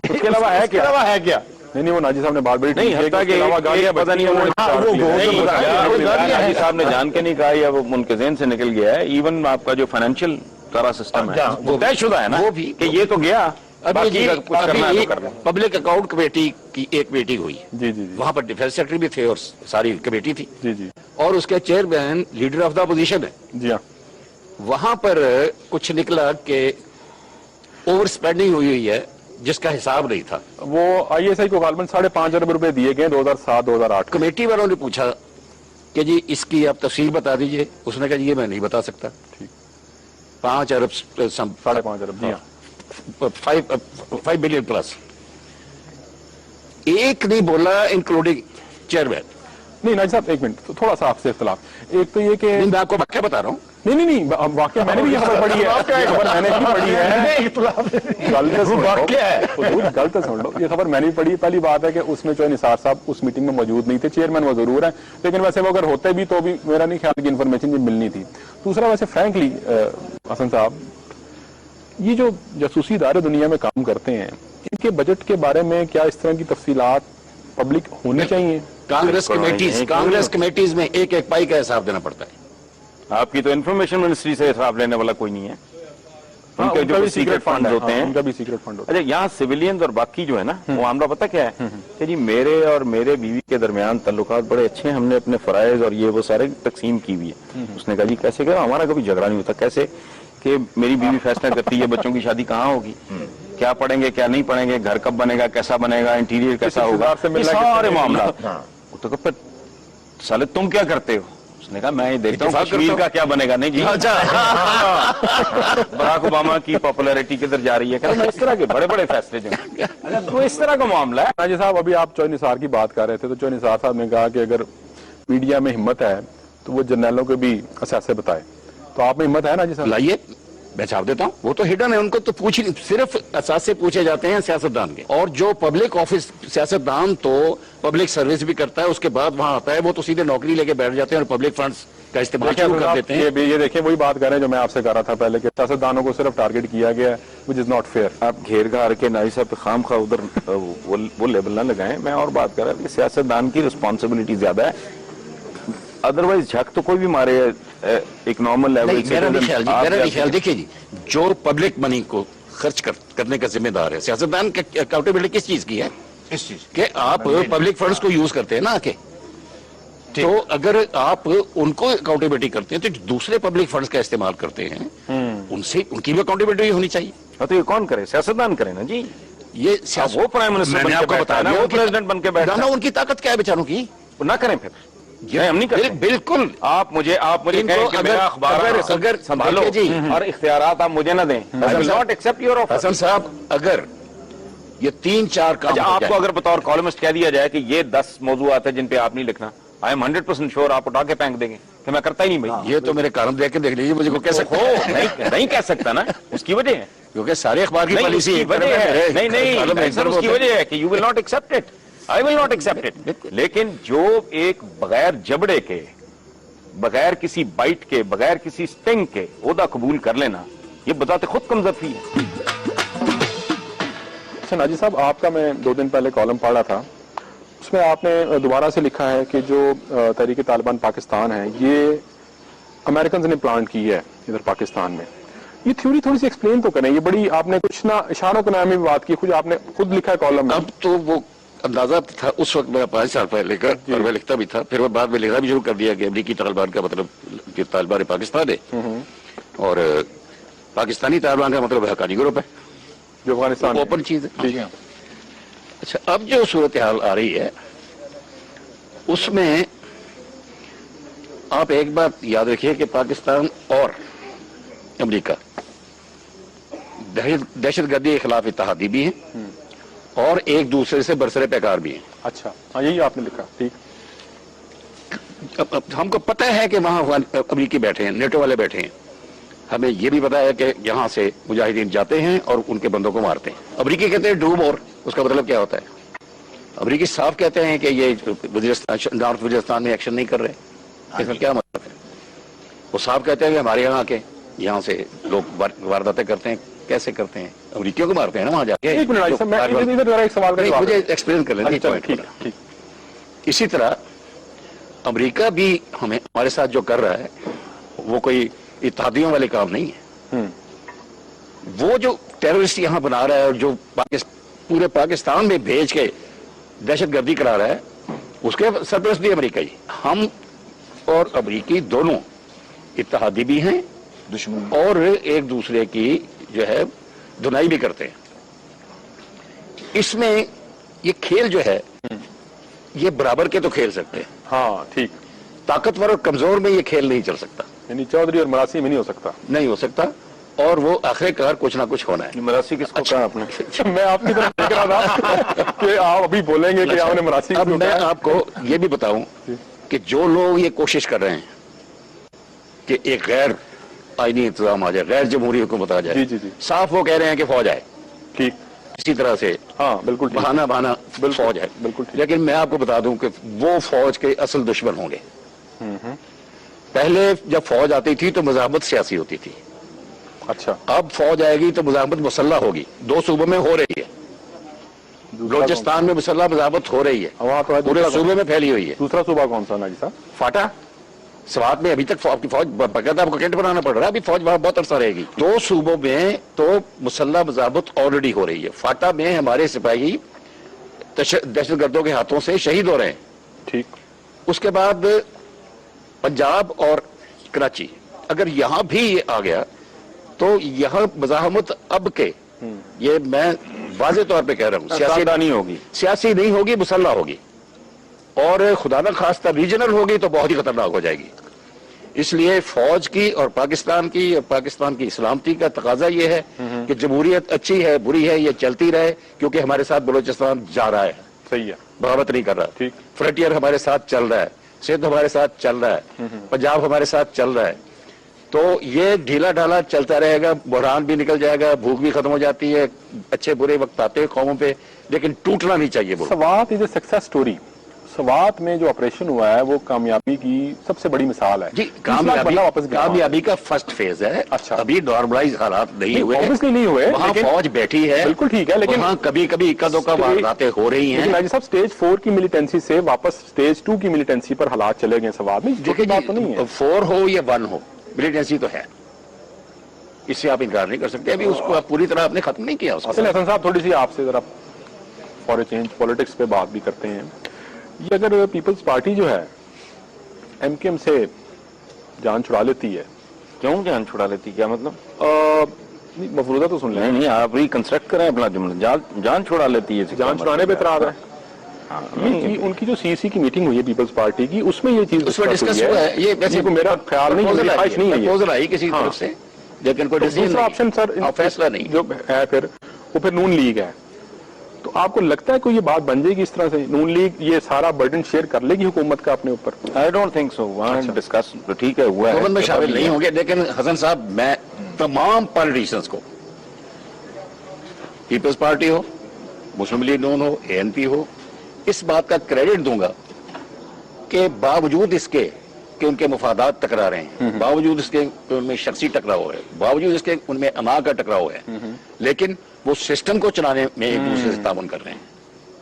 उसके अलावा है इसके क्या? अलावा है क्या? नहीं वो नाजी साहब ने बात बड़ी नहीं, ठीक है हत्ता कि कि इसके अलावा गालियां पता नहीं बचती हैं, हाँ, वो नहीं, वो गालियां हाजी हैं। साहब ने जान के नहीं कहा या वो उनके ज़हन से निकल गया है। इवन आपका जो फाइनेंशियल सारा सिस्टम है वो तयशुदा है ना, वो भी कि ये तो गया, बाकी कुछ करना है तो कर लें। पब्लिक अकाउंट कमेटी की एक मीटिंग हुई, जी जी जी वहां पर डिफेंस सेक्रेटरी भी थे और सारी कमेटी थी, जी जी और उसके chairman leader of the opposition है। जी हाँ, वहां पर कुछ निकला कि ओवर स्पेंडिंग हुई है जिसका हिसाब नहीं था। वो ISI को गालबन 5.5 अरब रुपए दिए गए 2007-2008 को। कमेटी वालों ने पूछा कि जी इसकी आप तफसील बता दीजिए, उसने कहा जी ये मैं नहीं बता सकता। ठीक। 5 अरब 5.5 अरब, जी हाँ। 5 बिलियन प्लस। एक नहीं बोला इंक्लूडिंग चेयरमैन। नहीं नाजी साहब एक मिनट, तो थोड़ा सा आपसे इख्तिलाफ। एक तो ये कि मैं आपको वाक्य बता रहा हूँ, نہیں واقعہ میں نے بھی یہ خبر پڑھی ہے، یہ خبر میں نے بھی پڑھی ہے، غلط سن لو، یہ خبر میں نے بھی پڑھی. پہلی بات ہے کہ اس میں جو نثار صاحب اس میٹنگ میں موجود نہیں تھے، چیئرمین وہ ضرور ہیں، لیکن ویسے وہ اگر ہوتے بھی تو بھی میرا نہیں خیال کہ انفارمیشن بھی ملنی تھی. دوسرا ویسے فرینکلی حسن صاحب، یہ جو جاسوسی ادارے دنیا میں کام کرتے ہیں، ان کے بجٹ کے بارے میں کیا اس طرح کی تفصیلات پبلک ہونی چاہیے؟ کانگریس کمیٹیز میں ایک ایک پائی کا حساب دینا پڑتا ہے. آپ کی تو انفارمیشن منسٹری سے حساب لینے والا کوئی نہیں ہے. ان کے جو سیکرٹ فنڈ ہوتے ہیں، ان کا بھی سیکرٹ فنڈ ہوتا ہے. اچھا یہاں سویلینز اور باقی جو ہے نا، وہ معاملہ پتہ کیا ہے کہ جی میرے اور میرے بیوی کے درمیان تعلقات بڑے اچھے ہیں، ہم نے اپنے فرائض اور یہ وہ سارے تقسیم کی ہوئی ہے. اس نے کہا جی کیسے کرو، ہمارا کبھی جھگڑا نہیں ہوتا. کیسے کہ میری بیوی فیصلہ کرتی ہے بچوں کی شادی کہاں ہوگی، کیا پڑھیں گے کیا نہیں پڑھیں گے، گھر کب بنے گا، کیسا بنے گا، انٹیریئر کیسا ہوگا، یہ سارے معاملات. تو پھر سالے تم کیا کرتے ہو؟ اس نے کہا میں یہ دیکھتا ہوں کشمیر کا کیا بنے گا. نہیں جی براک اوباما کی پاپولیرٹی کدھر جا رہی ہے. کہ اس طرح کے بڑے بڑے فیصلے جو ہیں تو اس طرح کا معاملہ ہے. ناجی صاحب ابھی آپ چوہے نثار کی بات کر رہے تھے، تو چوہے نثار صاحب نے کہا کہ اگر میڈیا میں ہمت ہے تو وہ جرنیلوں کے بھی اثاثے بتائے. تو آپ میں ہمت ہے ناجی صاحب؟ لائیے میں چھاپ دیتا ہوں. وہ تو ہڈن ہے، ان کو تو صرف اثاثے پوچھے جاتے ہیں سیاستدان کے. اور جو پبلک آفس سیاستدان تو پبلک سروس بھی کرتا ہے، اس کے بعد وہاں آتا ہے، وہ تو سیدھے نوکری لے کے بیٹھ جاتے ہیں اور پبلک فنڈز کا استعمال شروع کر دیتے ہیں. یہ دیکھیں وہی بات کر رہے ہیں جو میں آپ سے کر رہا تھا پہلے کہ سیاستدانوں کو صرف ٹارگٹ کیا گیا ہے، which is not fair. آپ گھیر گھار کے نائی صاحب خام خواہ ادھر وہ لیبل نہ لگائیں. میں اور بات کر رہا تھا کہ سیاستدان کی رسپانسبلٹی زیادہ ہے. ادروائز جھک تو کوئی بھی مارے ایک نارمل لیول. میرا بھی خیال دیکھیے جی، جو پبلک منی کو خرچ کرنے کا ذمہ دار ہے سیاستدان، اکاؤنٹیبلٹی کس چیز کی ہے؟ اس چیز کہ آپ پبلک فنڈز کو یوز کرتے ہیں نا آ کے. تو اگر آپ ان کو اکاؤنٹیبلٹی کرتے ہیں تو دوسرے پبلک فنڈز کا استعمال کرتے ہیں، ان سے ان کی بھی اکاؤنٹیبلٹی ہونی چاہیے. تو یہ کون کرے؟ سیاستدان کرے نا جی. یہ وہ پرائم منسٹر بن کے بیٹھا ہے نا، وہ پریزیڈنٹ بن کے بیٹھا ہے. ان کی طاقت کیا ہے بیچاروں کی؟ نہ کریں پھر. ہم نہیں کرتے. بالکل. آپ مجھے کہیں کہ میرا اخبار سنبھالو اور اختیارات آپ مجھے نہ دیں. حسن صاحب اگر یہ 3-4 کام آپ کو اگر بطور کالمسٹ کہہ دیا جائے کہ یہ 10 موضوعات ہیں جن پہ آپ نہیں لکھنا، آئی ایم 100% شیور آپ اٹھا کے پھینک دیں گے کہ میں کرتا ہی نہیں بھائی. یہ تو میرے کارن دیکھ کے دیکھ لیجیے، مجھے کو کہہ سکتے ہو نہیں کہہ سکتا نا، اس کی وجہ ہے کیونکہ سارے اخبار کی پالیسی نہیں اس کی وجہ ہے کہ you will not accept it, I will not accept it. لیکن جو ایک بغیر جبڑے کے، بغیر کسی بائٹ کے، بغیر کسی سٹنگ کے عہدہ قبول کر لینا، یہ بذات خود کمزوری ہے. اچھا ناجی صاحب، آپ کا میں 2 دن پہلے کالم پڑھا تھا، اس میں آپ نے دوبارہ سے لکھا ہے کہ جو تحریک طالبان پاکستان ہے یہ امریکنز نے پلانٹ کی ہے ادھر پاکستان میں. یہ تھیوری تھوڑی سی ایکسپلین تو کریں. یہ بڑی آپ نے کچھ نہ اشاروں کے نام میں بات کی، خود آپ نے خود لکھا ہے کالم میں. اب تو وہ اندازہ تھا اس وقت میرا 5 سال پہلے کا، اور میں لکھتا بھی تھا. پھر وہ بعد میں لکھنا بھی شروع کر دیا کہ امریکی طالبان کا مطلب کہ طالبان پاکستان ہے، اور پاکستانی طالبان کا مطلب حقانی گروپ ہے جو افغانستان اوپن چیز ہے. ٹھیک ہے. اچھا اب جو صورتحال آ رہی ہے اس میں آپ ایک بات یاد رکھیے کہ پاکستان اور امریکہ دہشت گردی کے خلاف اتحادی بھی ہیں اور ایک دوسرے سے برسر پیکار بھی ہیں. اچھا ہاں یہی آپ نے لکھا. ٹھیک. ہم کو پتہ ہے کہ وہاں امریکی بیٹھے ہیں، نیٹو والے بیٹھے ہیں. ہمیں یہ بھی پتا ہے کہ یہاں سے مجاہدین جاتے ہیں اور ان کے بندوں کو مارتے ہیں. امریکی کہتے ہیں ڈو مور، اس کا مطلب کیا ہوتا ہے؟ امریکی صاف کہتے ہیں کہ یہ نارتھ وزیرستان میں ایکشن نہیں کر رہے. اس میں کیا مطلب ہے؟ وہ صاف کہتے ہیں کہ ہمارے یہاں کے یہاں سے لوگ وارداتیں کرتے ہیں. کیسے کرتے ہیں؟ امریکیوں کو مارتے ہیں نا وہاں جا کے. ایک منٹ میں ادھر ایک سوال کا مجھے ایکسپلین کر لیں. اسی طرح امریکہ بھی ہمارے ساتھ جو کر رہا ہے وہ کوئی اتحادیوں والے کام نہیں ہے. وہ جو ٹیررسٹ یہاں بنا رہا ہے اور جو پورے پاکستان میں بھیج کے دہشت گردی کرا رہا ہے، اس کے سرپرست بھی امریکہ ہی. ہم اور امریکی دونوں اتحادی بھی ہیں، دشمن، اور ایک دوسرے کی جو ہے دھنائی بھی کرتے ہیں. اس میں یہ کھیل جو ہے یہ برابر کے تو کھیل سکتے ہیں. ہاں ٹھیک. طاقتور اور کمزور میں یہ کھیل نہیں چل سکتا. یعنی چودھری اور مراسی میں نہیں ہو سکتا. اور وہ آخر کار کچھ نہ کچھ ہونا ہے. مراسی کس کو کہا آپ نے؟ میں آپ کی طرف دیکھ رہا تھا کہ آپ ابھی بولیں گے کہ آپ نے مراسی. اب میں آپ کو یہ بھی بتاؤں کہ جو لوگ یہ کوشش کر رہے ہیں کہ ایک غیر आईनी इंतजाम आ जाए, गैर जमहूरी हुकूमत आ जाए। जी, जी, जी। साफ वो कह रहे हैं कि फौज आए, ठीक, इसी तरह से हाँ बिल्कुल ठीक। बहाना फौज है। बिल्कुल ठीक। लेकिन मैं आपको बता दूं कि वो फौज के असल दुश्मन होंगे। पहले जब फौज आती थी तो मज़ाहमत सियासी होती थी, अच्छा, अब फौज आएगी तो मज़ाहमत मुसल्ला होगी। 2 सूबों में हो रही है, बलूचिस्तान में मुसल्ला मज़ाहमत हो रही है, वहाँ तो है, पूरे दूसरा सूबे में फैली हुई है। दूसरा सूबा कौन सा नाजी साहब? फाटा स्वात में अभी तक आपकी फौज बकायदा आपको कैंट बनाना पड़ रहा है, अभी फौज वहां बहुत अरसा रहेगी। 2 सूबों में तो मुसल्ला मज़ाहमत ऑलरेडी हो रही है। फाटा में हमारे सिपाही दहशतगर्दों के हाथों से शहीद हो रहे हैं। ठीक, उसके बाद पंजाब और कराची, अगर यहां भी ये आ गया तो यहां मज़ाहमत अब के, ये मैं वाज़े तौर पे कह रहा हूं, सावधानी होगी, सियासी नहीं होगी, मुसल्ला होगी, और खुदा न खास्ता रीजनल होगी तो बहुत ही खतरनाक हो जाएगी। इसलिए फौज की और पाकिस्तान की सलामती का तकाजा ये है कि जमहूरियत अच्छी है बुरी है ये चलती रहे, क्योंकि हमारे साथ बलूचिस्तान जा रहा है, सही है, बगावत नहीं कर रहा। ठीक। फ्रंटियर हमारे साथ चल रहा है, सिंध हमारे साथ चल रहा है, पंजाब हमारे साथ चल रहा है। तो ये ढीला ढाला चलता रहेगा, बुरहान भी निकल जाएगा, भूख भी खत्म हो जाती है, अच्छे बुरे वक्त आते हैं कौमों पे, लेकिन टूटना नहीं चाहिए। Swat is a success story. Swat में जो ऑपरेशन हुआ है वो कामयाबी की सबसे बड़ी मिसाल है जी। 30 लाख बंदा वापस गया। कामयाबी का फर्स्ट फेज है। अच्छा। अभी नॉर्मलाइज हालात नहीं हुए, ऑब्वियसली नहीं हुए, वहाँ लेकिन फौज बैठी है, बिल्कुल ठीक है, लेकिन वहाँ कभी कभी इक्का दुक्का वारदातें हो रही हैं। लेकिन नाजी साहब स्टेज 4 की मिलिटेंसी से वापस स्टेज 2 की मिलिटेंसी पर हालात चले गए सवात में, जो कि बात तो नहीं है। 4 हो या 1 हो, मिलिटेंसी तो है, इससे आप इनकार नहीं कर सकते। अभी उसको आप पूरी तरह आपने खत्म नहीं किया उसको। असल हसन साहब थोड़ी सी आपसे जरा फॉर ए चेंज पॉलिटिक्स पे बात भी करते हैं। ये अगर पीपल्स पार्टी जो है एमकेएम से जान छुड़ा लेती है, क्यों जान छुड़ा लेती, क्या मतलब? मफरूजा तो सुन लें, नहीं आप रिकंस्ट्रक्ट करें अपना जुमला। जान छुड़ा लेती है, जान छुड़ाने पे इतराज है। ये उनकी जो सीसी की मीटिंग हुई है पीपल्स पार्टी की, उसमें ये चीज उसमें डिस्कस हुआ है। ये वैसे को मेरा ख्याल नहीं, मेरी ख्वाहिश नहीं है ये। प्रपोजल आई किसी तरफ से, लेकिन कोई डिसीजन दूसरा ऑप्शन सर फैसला नहीं जो है फिर वो फिर नून लीग है। तो आपको लगता है कोई ये बात बन जाएगी इस तरह से, नून लीग ये सारा बर्डन शेयर कर लेगी हुकूमत का अपने ऊपर? I don't think so. वहाँ डिस्कस तो ठीक है हुआ है, गवर्नमेंट में शामिल नहीं होंगे। लेकिन हसन साहब, मैं तमाम पॉलिटिशियंस को, पीपल्स पार्टी हो, मुस्लिम लीग नून हो, एएनपी हो, इस बात का क्रेडिट दूंगा कि बावजूद इसके कि उनके मुफादात टकरा रहे हैं, बावजूद इसके कि उनमें शख्सी टकराव है, बावजूद इसके उनमें अना का टकराव है, लेकिन वो सिस्टम को चलाने में एक दूसरे से ताउन कर रहे हैं।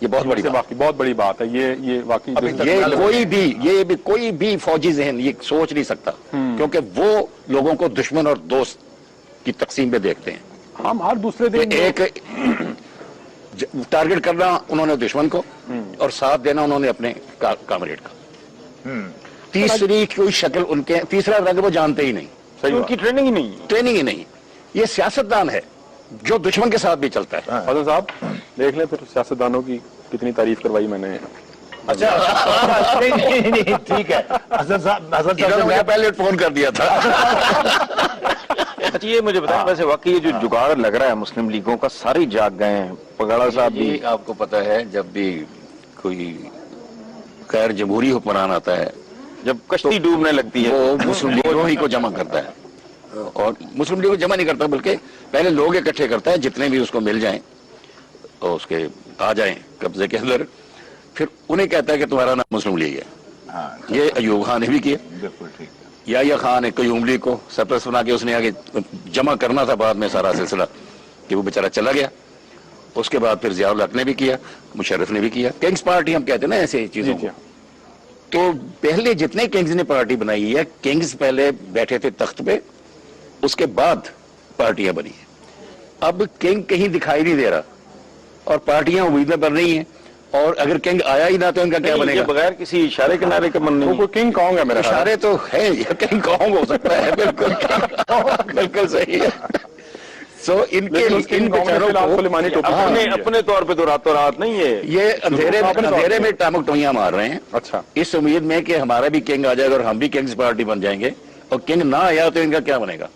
ये बहुत बड़ी बात, वाकई बहुत बड़ी बात है। ये वाकई ये कोई भी फौजी जहन ये सोच नहीं सकता, क्योंकि वो लोगों को दुश्मन और दोस्त की तकसीम में देखते हैं। हम हर दूसरे दिन एक टारगेट करना उन्होंने दुश्मन को और साथ देना उन्होंने अपने कामरेड का। तीसरी कोई शक्ल उनके, तीसरा रंग वो जानते ही नहीं, उनकी ट्रेनिंग ही नहीं। ये सियासतदान है जो दुश्मन के साथ भी चलता है। हसन साहब देख लें फिर सियासतदानों की कितनी तारीफ करवाई मैंने। अच्छा नहीं, ठीक है। हसन साहब मैं पहले फोन कर दिया था। अच्छा ये मुझे बताएं, वैसे वाकई ये जो जुगाड़ लग रहा है मुस्लिम लीगों का, सारी जाग गए हैं। पगाड़ा साहब भी, आपको पता है जब भी कोई गैर जमहूरी हुक्मरान आता है, जब कश्ती डूबने लगती है वो मुस्लिम लीगों ही को जमा करता है, और मुस्लिम लीग को जमा नहीं करता बल्कि पहले लोग इकट्ठे करता है जितने भी उसको मिल जाएं और उसके आ जाएं कब्जे के अंदर, फिर उन्हें कहता है कि तुम्हारा नाम मुस्लिम लीग है। ये अयूब खान ने भी किया, बिल्कुल ठीक है। या खान ने कयूम लीग को सरपरस्त बना के उसने आगे जमा करना था बाद में सारा सिलसिला, कि वो बेचारा चला गया। उसके बाद फिर जियाउल हक ने भी किया, मुशर्रफ ने भी किया। किंग्स पार्टी हम कहते हैं ना ऐसे चीजों को। तो पहले जितने किंग्स ने पार्टी बनाई है, किंग्स पहले बैठे थे तख्त पे, उसके बाद पार्टियां बनी है। अब किंग कहीं दिखाई नहीं दे रहा और पार्टियां उम्मीदें बन रही हैं, और अगर किंग आया ही ना तो इनका क्या बनेगा? बगैर किसी इशारे किनारे के मन नहीं। कोई किंग कॉन्ग है मेरा इशारे तो है, किंग कॉन्ग हो सकता है। बिल्कुल बिल्कुल सही है। सो इनके इन बेचारों को अपने तौर पे तो रातों रात नहीं है, ये अंधेरे में टामक टोइयां मार रहे हैं। अच्छा, इस उम्मीद में कि हमारा भी किंग आ जाएगा और हम भी किंग्स पार्टी बन जाएंगे, और किंग ना आया तो इनका क्या बनेगा?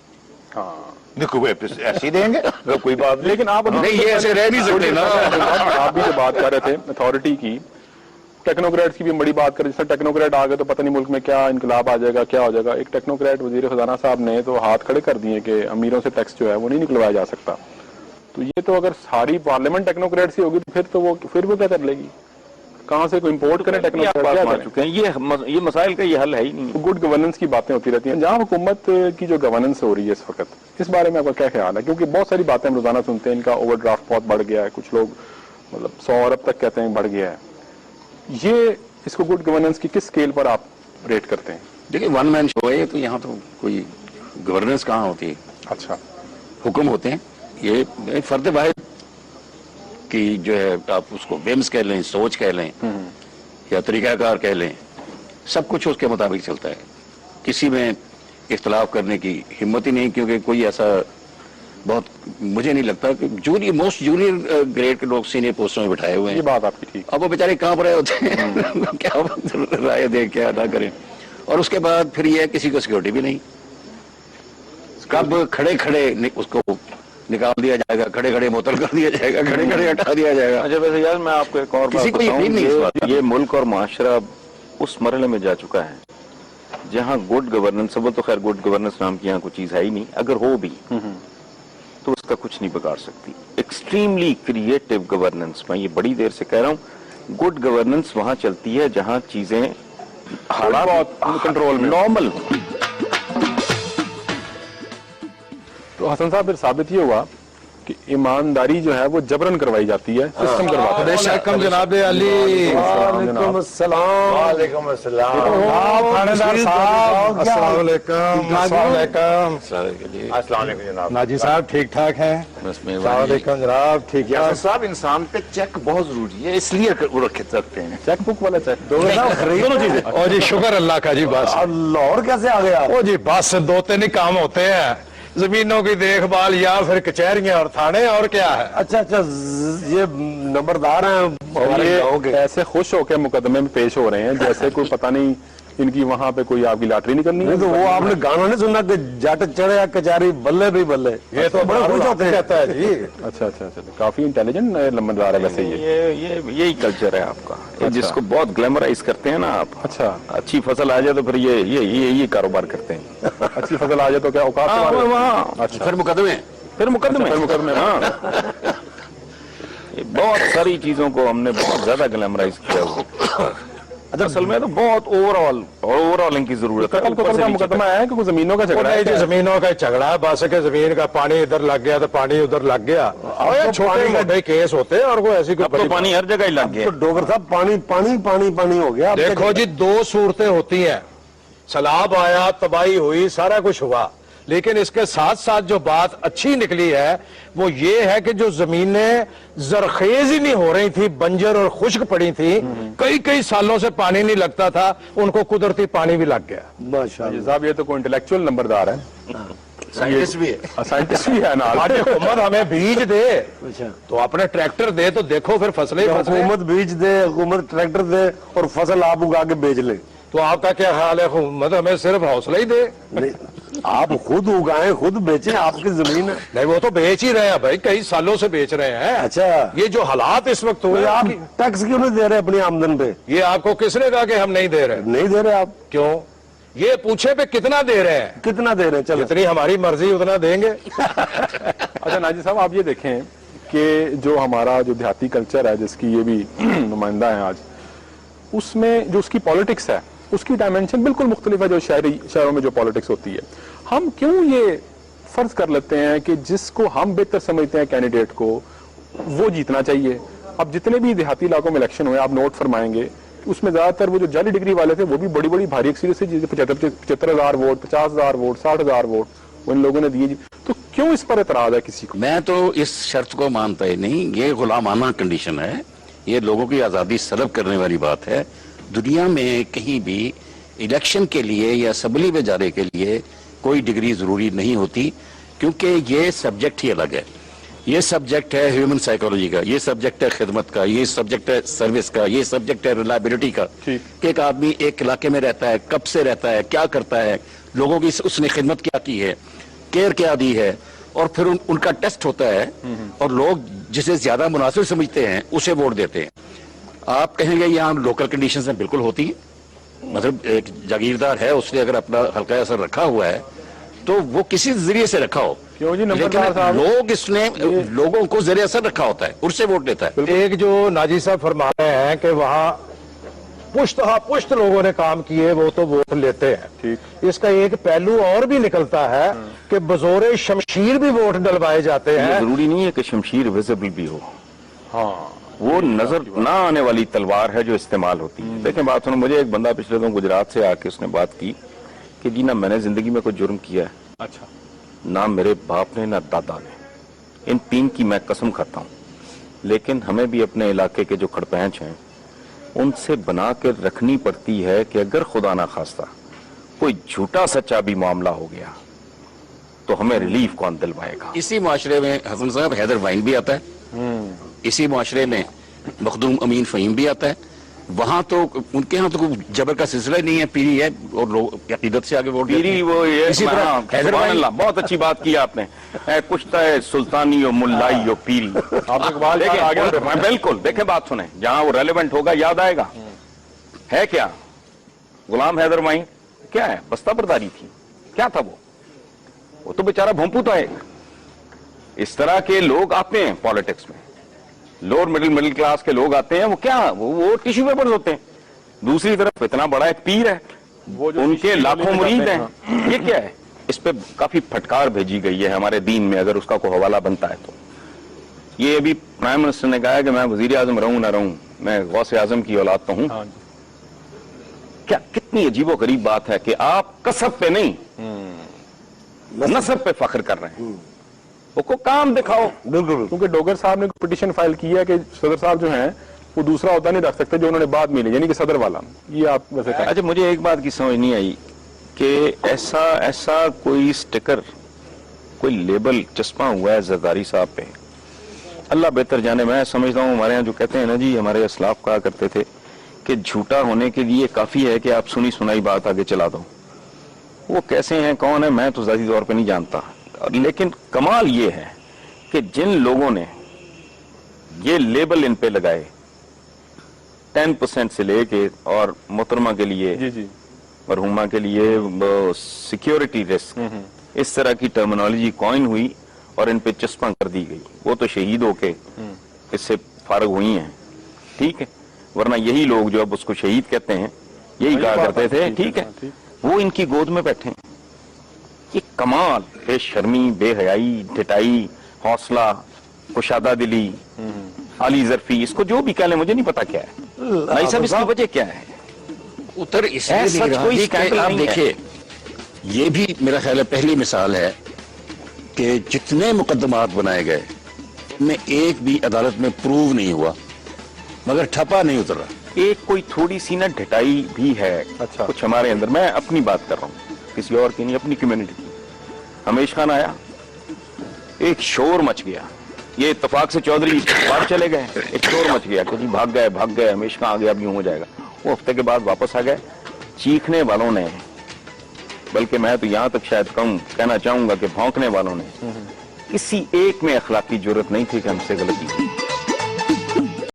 देखो वे ऐसे ही देंगे, कोई बात नहीं। लेकिन आप नहीं, ये ऐसे रह नहीं सकते ना। आप भी जो बात कर रहे थे अथॉरिटी की, टेक्नोक्रेट्स की भी बड़ी बात करें, जैसे टेक्नोक्रेट आ गए तो पता नहीं मुल्क में क्या इनकलाब आ जाएगा, क्या हो जाएगा। एक टेक्नोक्रेट वजीर खजाना साहब ने तो हाथ खड़े कर दिए कि अमीरों से टैक्स जो है वो नहीं निकलवाया जा सकता। तो ये तो अगर सारी पार्लियामेंट टेक्नोक्रेट से होगी तो फिर वो क्या कर लेगी, कहाँ से कोई इम्पोर्ट करें टेक्नोक्रेट, क्या करें? चुके हैं ये मसाइल का ये हल है ही नहीं। गुड गवर्नेंस की बातें होती रहती हैं, जहाँ हुकूमत की जो गवर्नेंस हो रही है इस वक्त, इस बारे में आपका क्या ख्याल है? क्योंकि बहुत सारी बातें हम रोजाना सुनते हैं, इनका ओवरड्राफ्ट बहुत बढ़ गया है, कुछ लोग मतलब 100 अरब तक कहते हैं बढ़ गया है। ये इसको गुड गवर्नेंस की किस स्केल पर आप रेट करते हैं? देखिए, वन मैन शो है तो यहाँ तो कोई गवर्नेंस कहाँ होती है, अच्छा, हुक्म होते हैं। ये फर्द वाहिद की जो है, आप उसको वेम्स कह लें, सोच कह लें या तरीकाकार कह लें, सब कुछ उसके मुताबिक चलता है। किसी में इख्तलाफ करने की हिम्मत ही नहीं, क्योंकि कोई ऐसा बहुत, मुझे नहीं लगता कि मोस्ट जूनियर ग्रेड के लोग सीनियर पोस्टों में बिठाए हुए ये हैं। बात आपकी ठीक। अब वो बेचारे कहाँ पर होते हैं क्या राय दे, क्या ना करें। और उसके बाद फिर ये किसी को सिक्योरिटी भी नहीं, कब खड़े खड़े उसको निकाल दिया जाएगा, खड़े खड़े मुअत्तल कर दिया जाएगा, खड़े खड़े हटा दिया जाएगा। अच्छा, वैसे यार मैं आपको एक और किसी बात को यकीन नहीं इस बात बताऊं, ये मुल्क और माशरा उस मरहले में जा चुका है जहां गुड गवर्नेंस, वो तो खैर गुड गवर्नेंस नाम की यहाँ कोई चीज है ही नहीं, अगर हो भी तो उसका कुछ नहीं बिगाड़ सकती। एक्सट्रीमली क्रिएटिव गवर्नेंस, मैं ये बड़ी देर से कह रहा हूँ, गुड गवर्नेंस वहां चलती है जहां चीजें हालात बहुत कंट्रोल में, नॉर्मल। तो हसन साहब फिर साबित ये हुआ कि ईमानदारी जो है वो जबरन करवाई जाती है, सिस्टम करवाता है। बेशकम जनाब अली, वालेकुम अस्सलाम। वालेकुम अस्सलाम। थानेदार साहब, अस्सलाम वालेकुम। अस्सलाम वालेकुम। अस्सलाम वालेकुम जनाब। नाजी साहब ठीक ठाक हैं? अस्सलाम वालेकुम जनाब, ठीक है साहब, इंसान पे चेक बहुत जरूरी है, इसलिए वो रखते हैं। चेक बुक वाला चेक, दोनों चीजें। ओ जी, शुक्र अल्लाह का जी। बस लाहौर कैसे आ गया? ओ जी, बस 2-3 ही काम होते हैं, जमीनों की देखभाल या फिर कचहरियां और थाने, और क्या है। अच्छा, ये नंबरदार हैं हमारे गाँव के। ऐसे खुश होकर मुकदमे में पेश हो रहे हैं जैसे कोई पता नहीं इनकी वहां पे कोई आपकी लॉटरी निकलनी है। नहीं तो वो आपने गाना नहीं सुना कि जट चढ़े कचहरी बल्ले भी बल्ले, ये तो बड़े खुश होते हैं। कहता है जी। अच्छा, काफी इंटेलिजेंट नंबरदार है वैसे ये। यही कल्चर है आपका, ये जिसको बहुत ग्लैमराइज करते हैं ना आप। अच्छा, अच्छी फसल आ जाए तो फिर ये कारोबार करते हैं। अच्छी फसल आ जाए तो क्या औकात हाँ, तुम्हारे? वहाँ अच्छा, फिर मुकदमे फिर मुकदमे हाँ। ये बहुत सारी चीजों को हमने बहुत ज्यादा ग्लैमराइज किया हुआ। अच्छा, असल में तो बहुत ओवरऑल इनकी जरूरत है। कल का मुकदमा है कि जमीनों का झगड़ा है? जमीनों का झगड़ा है, बस के जमीन का पानी इधर लग गया तो पानी उधर लग गया। छोटे मोटे केस होते हैं और कोई ऐसी कोई अब तो पानी हर जगह ही लग गया। तो डोगर साहब, पानी पानी पानी पानी हो गया। देखो जी, 2 सूरतें होती हैं, सैलाब आया, तबाही हुई, सारा कुछ हुआ, लेकिन इसके साथ साथ जो बात अच्छी निकली है वो ये है कि जो जमीनें जरखेज ही नहीं हो रही थी, बंजर और खुश्क पड़ी थी, कई सालों से पानी नहीं लगता था, उनको कुदरती पानी भी लग गया। माशाअल्लाह साहब, ये तो कोई इंटेलेक्चुअल नंबरदार है, साइंटिस्ट भी है। साइंटिस्ट भी है ना। आज हुकूमत हमें बीज दे तो अपने ट्रैक्टर दे, तो देखो फिर फसलें हुकूमत बीज दे, हुकूमत ट्रैक्टर दे और फसल आप उगा के बेच ले। तो आपका क्या ख्याल है, हुकूमत हमें सिर्फ हौसला ही दे? नहीं, आप खुद उगाएं, खुद बेचें, आपकी जमीन है। नहीं, वो तो बेच ही रहे हैं भाई, कई सालों से बेच रहे हैं। अच्छा, ये जो हालात इस वक्त हुए, आप टैक्स क्यों नहीं दे रहे अपनी आमदन पे? ये आपको किसने कहा कि हम नहीं दे रहे? नहीं दे रहे आप? क्यों? ये पूछे पे कितना दे रहे हैं? कितना दे रहे हैं? चलो, जितनी हमारी मर्जी उतना देंगे। अच्छा नाजी साहब, आप ये देखें कि जो हमारा जो देहाती कल्चर है, जिसकी ये भी नुमाइंदा है आज, उसमें जो उसकी पॉलिटिक्स है उसकी डायमेंशन बिल्कुल मुख्तलिफ है जो शहरों में जो पॉलिटिक्स होती है। हम क्यों ये फर्ज कर लेते हैं कि जिसको हम बेहतर समझते हैं कैंडिडेट को, वो जीतना चाहिए? अब जितने भी देहाती इलाकों में इलेक्शन हुए, आप नोट फरमाएंगे, उसमें ज्यादातर वो जो जाली डिग्री वाले थे वो भी बड़ी बड़ी भारी अक्सरियत से 75,000 वोट, 50,000 वोट, 60,000 वोट वो इन लोगों ने दिए। तो क्यों इस पर एतराज है किसी को? मैं तो इस शर्त को मानता ही नहीं, ये गुलामाना कंडीशन है, ये लोगों की आज़ादी सलब करने वाली बात है। दुनिया में कहीं भी इलेक्शन के लिए या असम्बली में जाने के लिए कोई डिग्री जरूरी नहीं होती, क्योंकि ये सब्जेक्ट ही अलग है। ये सब्जेक्ट है ह्यूमन साइकोलॉजी का, ये सब्जेक्ट है खिदमत का, ये सब्जेक्ट है सर्विस का, ये सब्जेक्ट है रिलायबिलिटी का कि एक आदमी एक इलाके में रहता है, कब से रहता है, क्या करता है, लोगों की उसने खिदमत क्या की है, केयर क्या दी है, और फिर उनका टेस्ट होता है और लोग जिसे ज्यादा मुनासिब समझते हैं उसे वोट देते हैं। آپ کہیں گے یہاں لوکل کنڈیشنز میں بالکل ہوتی ہیں، مطلب ایک جاگیردار ہے، اس نے اگر اپنا حلقہ اثر رکھا ہوا ہے تو وہ کسی ذریعے سے رکھا ہو، کیوں جی نمبردار لیکن صاحب؟ لوگ اس نے لوگوں کو ذریعے اثر رکھا ہوتا ہے، اس سے ووٹ لیتا ہے۔ ایک جو ناجی صاحب فرما رہے ہیں کہ وہاں پشت لوگوں نے کام کیے وہ تو ووٹ لیتے ہیں، اس کا ایک پہلو اور بھی نکلتا ہے کہ بزور شمشیر بھی ووٹ ڈلوائے جاتے یہ ہیں۔ ضروری نہیں ہے کہ شمشیر ویزیبل بھی ہو، ہاں وہ نظر نہ آنے والی تلوار ہے جو استعمال ہوتی ہے۔ دیکھیں بات سنو، مجھے ایک بندہ پچھلے دنوں گجرات سے آ کے اس نے بات کی کہ جی نہ میں نے زندگی میں کوئی جرم کیا ہے، اچھا نہ میرے باپ نے، نہ دادا نے، ان تین کی میں قسم کھاتا ہوں، لیکن ہمیں بھی اپنے علاقے کے جو کھڑپینچ ہیں ان سے بنا کے رکھنی پڑتی ہے کہ اگر خدا نہ خواستہ کوئی جھوٹا سچا بھی معاملہ ہو گیا تو ہمیں ریلیف کون دلوائے گا؟ اسی معاشرے میں حسن صاحب حیدر وائن بھی آتا ہے، اسی معاشرے میں مخدوم امین فہیم بھی آتا ہے، وہاں تو ان کے ہاں تو کوئی جبر کا سلسلہ نہیں ہے، پیری ہے اور لوگ عقیدت سے آگے ووٹ دیتے ہیں۔ پیری وہ یہ اسی طرح ہاں، حیدر سبحان وائن اللہ، بہت اچھی بات کی آپ نے، اے کچھ ہے سلطانی و ملائی و پیری۔ آپ اقبال دیکھیں، آگے بالکل دیکھیں بات سنیں، جہاں وہ ریلیونٹ ہوگا یاد آئے گا۔ ہے کیا غلام حیدر وائن کیا ہے؟ بستہ برداری تھی، کیا تھا وہ تو بیچارہ بھونپو تھا ایک۔ اس طرح کے لوگ آتے ہیں پالیٹکس میں، لوور مڈل کلاس کے لوگ آتے ہیں، وہ کیا وہ ٹیشو پیپرز ہوتے ہیں۔ دوسری طرف اتنا بڑا ایک پیر ہے، وہ جو ان کے شیشے لاکھوں والے مرید کرتے ہیں، یہ کیا ہے؟ اس پہ کافی پھٹکار بھیجی گئی ہے ہمارے دین میں، اگر اس کا کوئی حوالہ بنتا ہے تو۔ یہ ابھی پرائم منسٹر نے کہا ہے کہ میں وزیر اعظم رہوں نہ رہوں، میں غوث اعظم کی اولاد تو ہوں۔ ہاں جی، کیا کتنی عجیب و غریب بات ہے کہ آپ کسب پہ نہیں نسب پہ فخر کر رہے ہیں، وہ کو کام دکھاؤ۔ بالکل کیونکہ ڈوگر صاحب نے پٹیشن فائل کی ہے کہ صدر صاحب جو ہیں وہ دوسرا عہدہ نہیں رکھ سکتے جو انہوں نے بعد میں لیا، یعنی کہ صدر والا۔ یہ آپ ویسے کہیں اچھا مجھے ایک بات کی سمجھ نہیں آئی کہ ایسا کوئی سٹیکر، کوئی لیبل چسپاں ہوا ہے زرداری صاحب پہ، اللہ بہتر جانے۔ میں سمجھتا ہوں ہمارے ہاں جو کہتے ہیں نا جی، ہمارے اسلاف کہا کرتے تھے کہ جھوٹا ہونے کے لیے کافی ہے کہ آپ سنی سنائی بات آگے چلا دو۔ وہ کیسے ہیں، کون ہے، میں تو ذاتی طور پہ نہیں جانتا، لیکن کمال یہ ہے کہ جن لوگوں نے یہ لیبل ان پہ لگائے 10% سے لے کے، اور محترمہ کے لیے، جی جی مرحومہ کے لیے سیکیورٹی رسک، اس طرح کی ٹرمینالوجی کوائن ہوئی اور ان پہ چسپاں کر دی گئی۔ وہ تو شہید ہو کے اس سے فارغ ہوئی ہیں، ٹھیک ہے، ورنہ یہی لوگ جو اب اس کو شہید کہتے ہیں یہی کہا کرتے تھے، ٹھیک ہے، وہ ان کی گود میں بیٹھے ہیں۔ یہ کمال بے شرمی، بے حیائی، ڈٹائی، حوصلہ، کشادہ دلی، عالی ظرفی، اس کو جو بھی کہہ لیں، مجھے نہیں پتا کیا ہے۔ نہیں صاحب، اس کی وجہ کیا ہے؟ اتر اس لیے ایسا نہیں رہا کوئی کہ اسکینڈل آپ نہیں ہے۔ دیکھیے، یہ بھی میرا خیال ہے پہلی مثال ہے کہ جتنے مقدمات بنائے گئے ان میں ایک بھی عدالت میں پروو نہیں ہوا، مگر ٹھپا نہیں اتر رہا۔ ایک کوئی تھوڑی سی نا ڈھٹائی بھی ہے اچھا۔ کچھ ہمارے اندر۔ میں اپنی بات کر رہا ہوں، کسی اور کی نہیں، اپنی کمیونٹی کی۔ ہمیش خان آیا، ایک شور مچ گیا، یہ اتفاق سے چودھری باہر چلے گئے، ایک شور مچ گیا کہ جی بھاگ گئے، ہمیش خان آ گیا، اب یوں ہو جائے گا۔ وہ ہفتے کے بعد واپس آ گئے۔ چیخنے والوں نے، بلکہ میں تو یہاں تک شاید کہنا چاہوں گا کہ بھونکنے والوں نے، کسی ایک میں اخلاقی جرت نہیں تھی کہ ہم سے غلطی کی۔